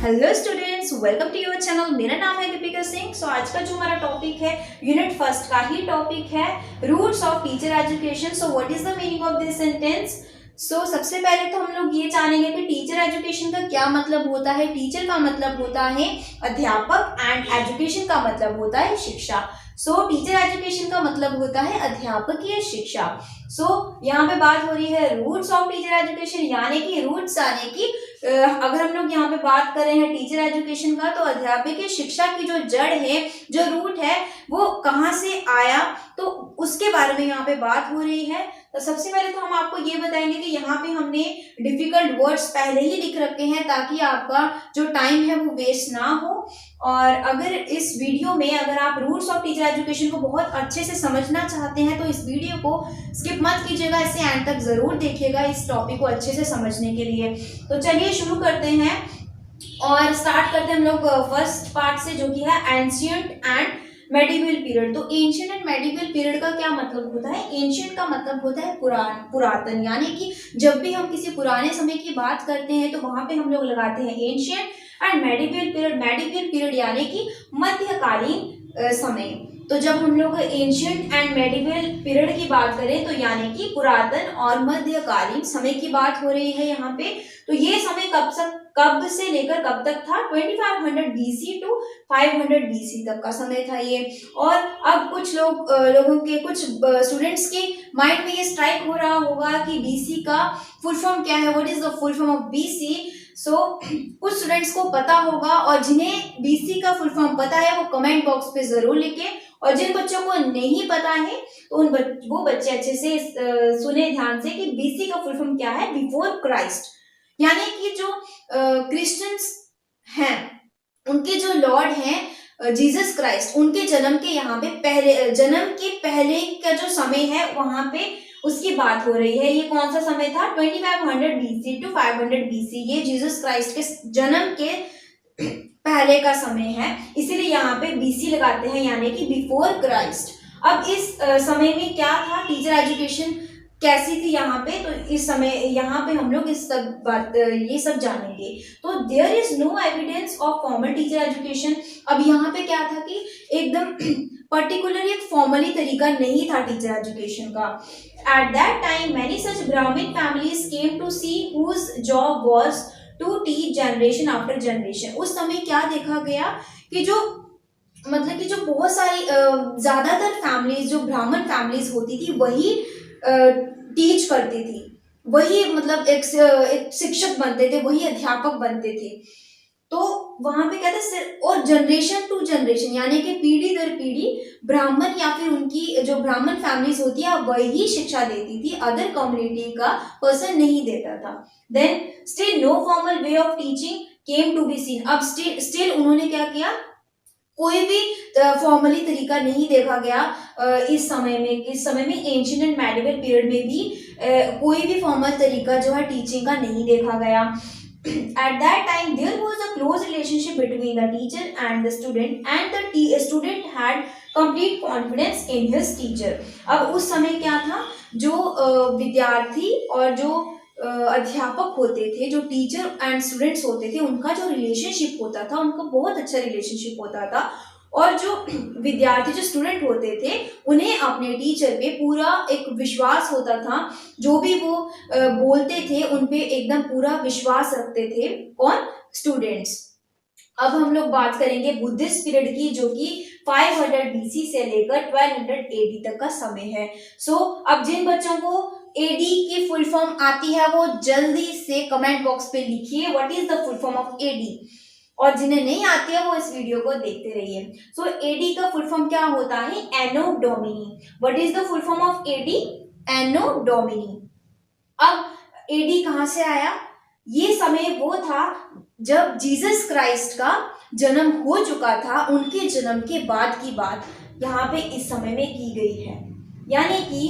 Hello students, welcome to your channel. मेरा नाम है दीपिका सिंह। सो आज का जो हमारा टॉपिक है यूनिट फर्स्ट का ही टॉपिक है roots of teacher education. So what is the meaning of this sentence. So सबसे पहले तो हम लोग ये जानेंगे कि टीचर एजुकेशन का क्या मतलब होता है। टीचर का मतलब होता है अध्यापक एंड एजुकेशन का मतलब होता है शिक्षा। सो टीचर एजुकेशन का मतलब होता है अध्यापकीय शिक्षा। सो यहाँ पे बात हो रही है रूट्स ऑफ टीचर एजुकेशन, यानी कि रूट्स यानी कि अगर हम लोग यहाँ पे बात कर रहे हैं टीचर एजुकेशन का, तो अध्यापकीय शिक्षा की जो जड़ है, जो रूट है, वो कहाँ से आया, तो उसके बारे में यहाँ पे बात हो रही है। तो सबसे पहले तो हम आपको ये बताएंगे कि यहाँ पे हमने डिफिकल्ट वर्ड्स पहले ही लिख रखे हैं ताकि आपका जो टाइम है वो वेस्ट ना हो। और अगर इस वीडियो में अगर आप रूट्स ऑफ टीचर एजुकेशन को बहुत अच्छे से समझना चाहते हैं तो इस वीडियो को स्किप मत कीजिएगा, इसे एंड तक जरूर देखिएगा इस टॉपिक को अच्छे से समझने के लिए। तो चलिए शुरू करते हैं और स्टार्ट करते हैं हम लोग फर्स्ट पार्ट से, जो कि है एंशिएंट एंड मेडिवल पीरियड। तो एंशिएंट एंड मेडिवल पीरियड का क्या मतलब होता है। एंशिएंट का मतलब होता है पुरातन, यानी कि जब भी हम किसी पुराने समय की बात करते हैं तो वहां पे हम लोग लगाते हैं एंशिएंट एंड मेडिवल पीरियड यानी कि मध्यकालीन समय। तो जब हम लोग एंशिएंट एंड मेडिवल पीरियड की बात करें तो यानी कि पुरातन और मध्यकालीन समय की बात हो रही है यहाँ पे। तो ये समय कब से लेकर कब तक था, 2500 BC टू 500 BC तक का समय था ये। और अब कुछ लोगों के कुछ स्टूडेंट्स के माइंड में ये स्ट्राइक हो रहा होगा कि BC का फुल फॉर्म क्या है, what is the full form of BC। सो कुछ स्टूडेंट्स को पता होगा और जिन्हें BC का फुल फॉर्म पता है वो कमेंट बॉक्स पे जरूर लिखें, और जिन बच्चों को नहीं पता है तो वो बच्चे अच्छे से सुने ध्यान से कि BC का फुल फॉर्म क्या है, बिफोर क्राइस्ट। यानी कि जो क्रिश्चियंस हैं उनके जो लॉर्ड हैं जीसस क्राइस्ट, उनके जन्म के यहाँ पे जन्म के पहले का जो समय है वहां पे उसकी बात हो रही है। ये कौन सा समय था, 2500 BC टू 500 BC। ये जीसस क्राइस्ट के जन्म के पहले का समय है, इसीलिए यहाँ पे BC लगाते हैं, यानी कि बिफोर क्राइस्ट। अब इस समय में क्या था, टीचर एजुकेशन कैसी थी यहाँ पे, तो इस समय यहाँ पे हम लोग ये सब जानेंगे। तो there is no evidence of formal teacher education. अब यहाँ पे क्या था कि एकदम पर्टिकुलर एक फॉर्मली तरीका नहीं था टीचर एजुकेशन का। At that time many such Brahmin families came to see whose job was to teach generation after generation. उस समय क्या देखा गया कि जो बहुत सारी ज्यादातर फैमिलीज, जो ब्राह्मण फैमिलीज होती थी, वही टीच करती थी, वही मतलब एक शिक्षक बनते थे, वही अध्यापक बनते थे। तो वहां पे कहते हैं, और जनरेशन टू जनरेशन यानी कि पीढ़ी दर पीढ़ी ब्राह्मण या फिर उनकी जो ब्राह्मण फैमिलीज होती है वही शिक्षा देती थी, अदर कम्युनिटी का पर्सन नहीं देता था। Then still no formal way of teaching came to be seen. अब स्टिल उन्होंने क्या किया, कोई भी फॉर्मली तरीका नहीं देखा गया इस समय में एंशिएंट एंड मेडिवल पीरियड में भी कोई भी फॉर्मल तरीका जो है टीचिंग का नहीं देखा गया। At that time there was a close relationship between the teacher and the student, and the student had complete confidence in his teacher। अब उस समय क्या था, जो विद्यार्थी और जो अध्यापक होते थे, जो टीचर एंड स्टूडेंट्स होते थे, उनका जो रिलेशनशिप होता था, उनका बहुत अच्छा रिलेशनशिप होता था। और जो विद्यार्थी, जो स्टूडेंट होते थे, उन्हें अपने टीचर पे पूरा एक विश्वास होता था, जो भी वो बोलते थे उन पे एकदम पूरा विश्वास रखते थे। कौन, स्टूडेंट्स। अब हम लोग बात करेंगे बुद्धिस्ट पीरियड की, जो कि 500 BC से लेकर 1200 AD तक का समय है। सो अब जिन बच्चों को AD की फुल फॉर्म आती है वो जल्दी से कमेंट बॉक्स पे लिखिए what is the full form of AD, और जिन्हें नहीं आती है वो इस वीडियो को देखते रहिए। सो AD का फुल फॉर्म क्या होता है, Anno Domini. What is the full form of AD, Anno Domini. अब AD कहाँ से आया, ये समय वो था जब जीसस क्राइस्ट का जन्म हो चुका था, उनके जन्म के बाद की बात यहाँ पे इस समय में की गई है। यानी कि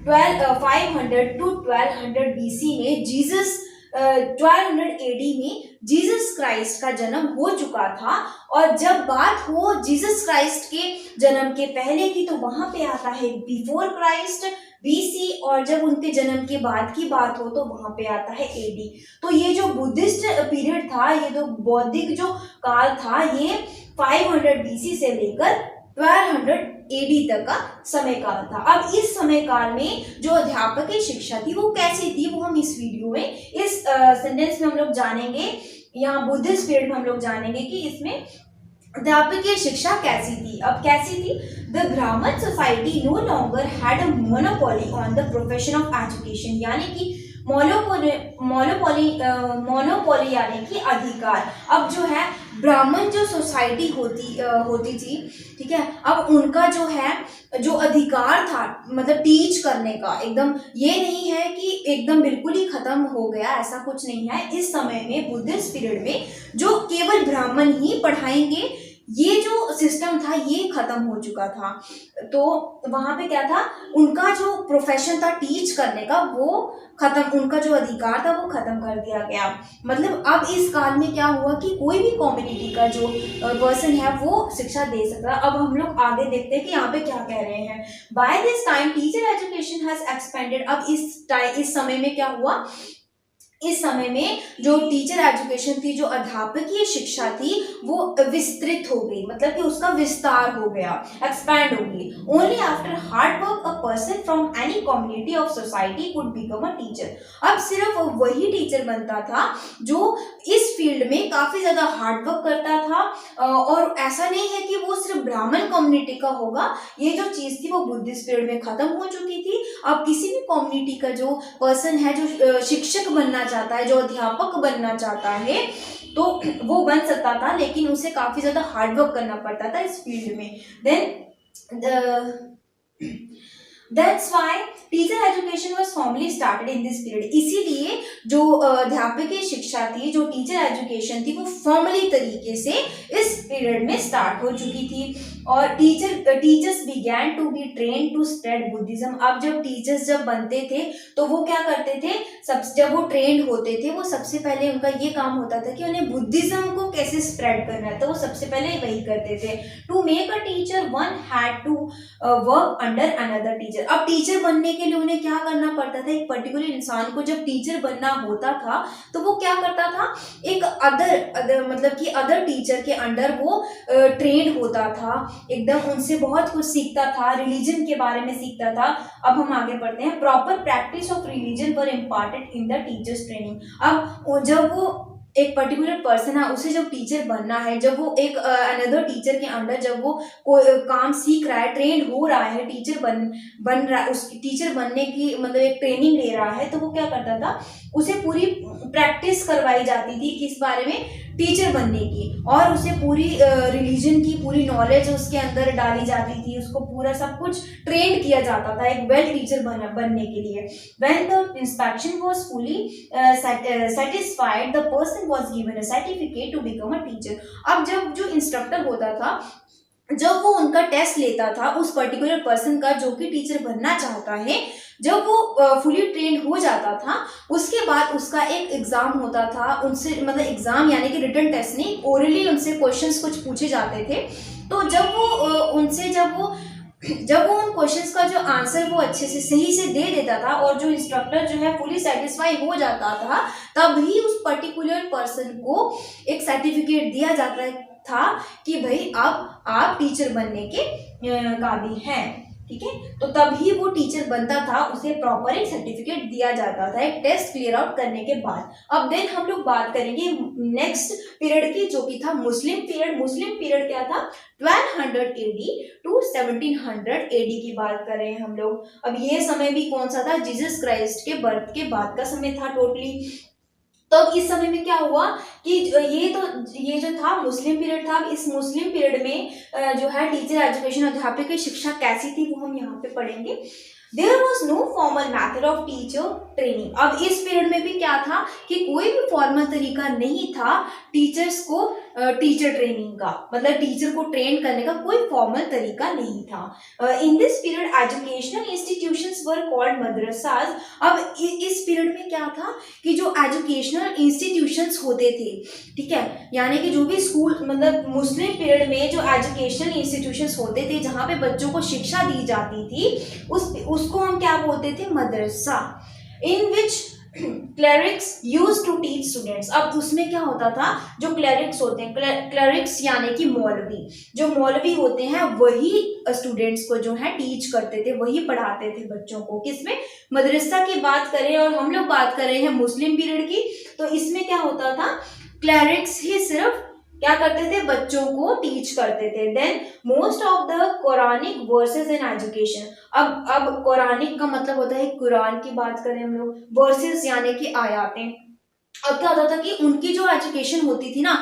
500 टू 1200 BC में जीसस 1200 एडी में जीसस क्राइस्ट का जन्म हो चुका था। और जब बात हो जीसस क्राइस्ट के जन्म के पहले की, तो वहां पे आता है बिफोर क्राइस्ट, बीसी, और जब उनके जन्म के बाद की बात हो तो वहां पे आता है एडी। तो ये जो बुद्धिस्ट पीरियड था, ये जो बौद्धिक जो काल था, ये 500 बीसी से लेकर 1200 एडी तक का समय काल था। अब इस समय काल में जो अध्यापकीय शिक्षा थी वो कैसी थी, वो हम इस वीडियो में, इस सेंटेंस में हम लोग जानेंगे। यहाँ बुद्धिस्ट पीरियड में हम लोग जानेंगे कि इसमें अध्यापकीय शिक्षा कैसी थी। अब कैसी थी? The Brahmin society no longer had a monopoly on the profession of education, यानी कि मोनोपोली यानी कि अधिकार। अब जो है ब्राह्मण जो सोसाइटी होती थी, ठीक है, अब उनका जो है जो अधिकार था, मतलब टीच करने का, एकदम ये नहीं है कि एकदम बिल्कुल ही खत्म हो गया, ऐसा कुछ नहीं है। इस समय में बुद्धिस्ट पीरियड में जो केवल ब्राह्मण ही पढ़ाएंगे, ये जो सिस्टम था ये खत्म हो चुका था। तो वहां पे क्या था, उनका जो प्रोफेशन था टीच करने का, वो खत्म, उनका जो अधिकार था वो खत्म कर दिया गया। मतलब अब इस काल में क्या हुआ कि कोई भी कम्युनिटी का जो पर्सन है वो शिक्षा दे सकता है। अब हम लोग आगे देखते हैं कि यहाँ पे क्या कह रहे हैं। By this time teacher education has expanded. अब इस समय में क्या हुआ, इस समय में जो टीचर एजुकेशन थी, जो अध्यापकीय शिक्षा थी, वो विस्तृत हो गई, मतलब कि उसका विस्तार हो गया, एक्सपैंड हो गई। Only after hard work a person from any community of society could become a teacher. अब सिर्फ वही टीचर बनता था जो इस फील्ड में काफी ज्यादा हार्ड वर्क करता था, और ऐसा नहीं है कि वो सिर्फ ब्राह्मण कम्युनिटी का होगा। ये जो चीज थी वो बुद्धिस्ट पीरियड में खत्म हो चुकी थी। अब किसी भी कम्युनिटी का जो पर्सन है, जो शिक्षक बनना चाहता है, जो अध्यापक बनना चाहता है, तो वो बन सकता था, लेकिन उसे काफी ज्यादा हार्ड वर्क करना पड़ता था इस फील्ड में। That's why teacher education was formally started in this period। इसीलिए जो अध्यापकीय शिक्षा थी, जो टीचर एजुकेशन थी, वो फॉर्मली तरीके से इस पीरियड में स्टार्ट हो चुकी थी। और teachers began to be train to spread Buddhism. अब जब टीचर्स जब बनते थे तो वो क्या करते थे, जब वो ट्रेंड होते थे, वो सबसे पहले उनका ये काम होता था कि उन्हें बुद्धिज्म को कैसे स्प्रेड करना है, तो वो सबसे पहले वही करते थे। To make a teacher one had to work under another teacher. अब टीचर बनने के लिए उन्हें क्या करना पड़ता था, एक पर्टिकुलर इंसान को जब टीचर बनना होता था तो वो क्या करता था, एक अदर मतलब कि अदर टीचर के अंडर वो ट्रेंड होता था, एकदम उनसे बहुत कुछ सीखता था, रिलीजन के बारे में सीखता था। अब हम आगे बढ़ते हैं। Proper practice of religion were imparted in the teachers training. अब जब वो एक पर्टिकुलर पर्सन है, उसे जब टीचर बनना है, जब वो एक अनदर टीचर के अंडर जब वो कोई काम सीख रहा है, ट्रेन हो रहा है, टीचर बन रहा है, उस टीचर बनने की मतलब एक ट्रेनिंग ले रहा है, तो वो क्या करता था, उसे पूरी प्रैक्टिस करवाई जाती थी किस बारे में, टीचर बनने की, और उसे पूरी रिलीजन की पूरी नॉलेज उसके अंदर डाली जाती थी, उसको पूरा सब कुछ ट्रेन किया जाता था एक वेल टीचर बनने के लिए। When the inspection was fully satisfied, the person was given a certificate to become a teacher। अब जब जो इंस्ट्रक्टर होता था, जब वो उनका टेस्ट लेता था उस पर्टिकुलर पर्सन का जो कि टीचर बनना चाहता है, जब वो फुली ट्रेंड हो जाता था, उसके बाद उसका एक एग्जाम होता था उनसे, मतलब एग्जाम यानी कि रिटन टेस्ट नहीं, ओरली उनसे क्वेश्चंस कुछ पूछे जाते थे। तो जब वो उन क्वेश्चंस का जो आंसर वो अच्छे से सही से दे देता था, और जो इंस्ट्रक्टर जो है फुली सेटिस्फाई हो जाता था, तभी उस पर्टिकुलर पर्सन को एक सर्टिफिकेट दिया जाता था कि भाई आप टीचर बनने के काबिल हैं, ठीक है। तो तभी वो टीचर बनता था, उसे प्रॉपर एक सर्टिफिकेट दिया जाता था एक टेस्ट क्लियर आउट करने के बाद। अब देन हम लोग बात करेंगे नेक्स्ट पीरियड की, जो कि था मुस्लिम पीरियड। मुस्लिम पीरियड क्या था, 1200 एडी टू 1700 एडी की बात कर रहे हैं हम लोग। अब ये समय भी कौन सा था, जीसस क्राइस्ट के बर्थ के बाद का समय था टोटली। तो इस समय में क्या हुआ कि ये जो था मुस्लिम पीरियड था। इस मुस्लिम पीरियड में जो है टीचर एजुकेशन, अध्यापकीय शिक्षा कैसी थी वो हम यहाँ पे पढ़ेंगे। There was no formal method of teacher training। अब इस पीरियड में भी क्या था कि कोई भी फॉर्मल तरीका नहीं था टीचर्स को टीचर ट्रेनिंग का, मतलब टीचर को ट्रेन करने का कोई फॉर्मल तरीका नहीं था। In this period educational institutions were called madrasas. अब इस पीरियड में क्या था कि जो एजुकेशनल इंस्टीट्यूशंस होते थे, ठीक है, यानी कि जो भी स्कूल, मतलब मुस्लिम पीरियड में जो एजुकेशनल इंस्टीट्यूशंस होते थे जहाँ पे बच्चों को शिक्षा दी जाती थी, उसको हम क्या बोलते थे, मदरसा। In which clerics used to teach students. अब उसमें क्या होता था, जो क्लरिक्स होते हैं, क्लरिक्स यानी कि मौलवी, जो मौलवी होते हैं वही स्टूडेंट्स को जो है टीच करते थे, वही पढ़ाते थे बच्चों को। किसमें, मदरसा की बात करें और हम लोग बात कर रहे हैं मुस्लिम पीरियड की, तो इसमें क्या होता था, क्लरिक्स ही सिर्फ क्या करते थे, बच्चों को टीच करते थे। Then most of the Quranic verses in education. अब कुरानिक का मतलब होता है कुरान की बात करें हम लोग, वर्सेस यानी कि आयातें। अब क्या होता था कि उनकी जो एजुकेशन होती थी ना,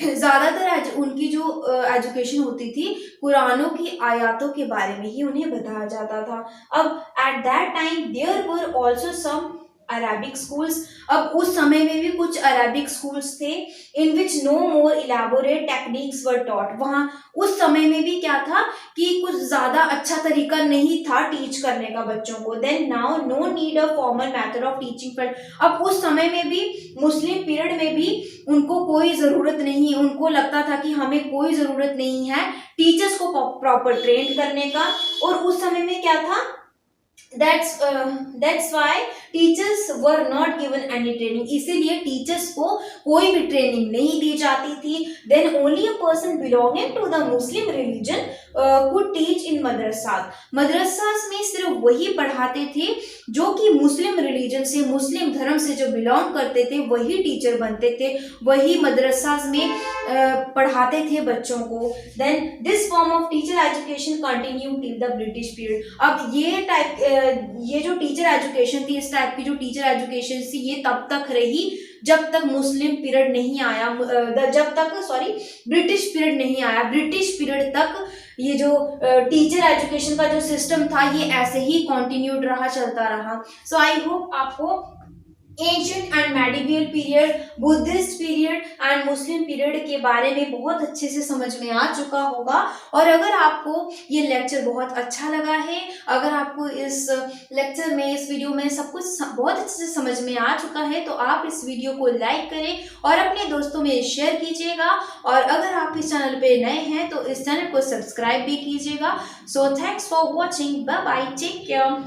ज्यादातर उनकी जो एजुकेशन होती थी कुरानों की आयातों के बारे में ही उन्हें बताया जाता था। अब at that time there were also some Arabic schools. अब उस समय में भी कुछ अरेबिक स्कूल्स थे in which no more elaborate techniques were taught. वहाँ उस समय में भी क्या था कि कुछ ज्यादा अच्छा तरीका नहीं था टीच करने का बच्चों को। Then now no need a formal method of teaching for. अब उस समय में भी, मुस्लिम पीरियड में भी उनको कोई जरूरत नहीं, उनको लगता था कि हमें कोई जरूरत नहीं है टीचर्स को प्रॉपर ट्रेन करने का। और उस समय में क्या था, that's why teachers were not given any training। इसीलिए टीचर्स को कोई भी ट्रेनिंग नहीं दी जाती थी। then only a person belonging to the Muslim religion could teach in मदरसास। मदरसास में सिर्फ वही पढ़ाते थे जो कि मुस्लिम रिलीजन से, मुस्लिम धर्म से जो बिलोंग करते थे, वही टीचर बनते थे, वही मदरसास में पढ़ाते थे बच्चों को। Then this form of teacher education continue till the British period. अब ये जो टीचर एजुकेशन थी, इस टाइप की जो टीचर एजुकेशन थी, ये तब तक रही जब तक मुस्लिम पीरियड नहीं आया, ब्रिटिश पीरियड नहीं आया। ब्रिटिश पीरियड तक ये जो टीचर एजुकेशन का जो सिस्टम था ये ऐसे ही कंटिन्यूड रहा, चलता रहा। सो आई होप आपको ancient and medieval period, Buddhist period and Muslim period के बारे में बहुत अच्छे से समझ में आ चुका होगा। और अगर आपको ये लेक्चर बहुत अच्छा लगा है, अगर आपको इस लेक्चर में, इस वीडियो में सब कुछ बहुत अच्छे से समझ में आ चुका है, तो आप इस वीडियो को लाइक करें और अपने दोस्तों में शेयर कीजिएगा। और अगर आप इस चैनल पे नए हैं तो इस चैनल को सब्सक्राइब भी कीजिएगा। So thanks for watching, bye bye, take care.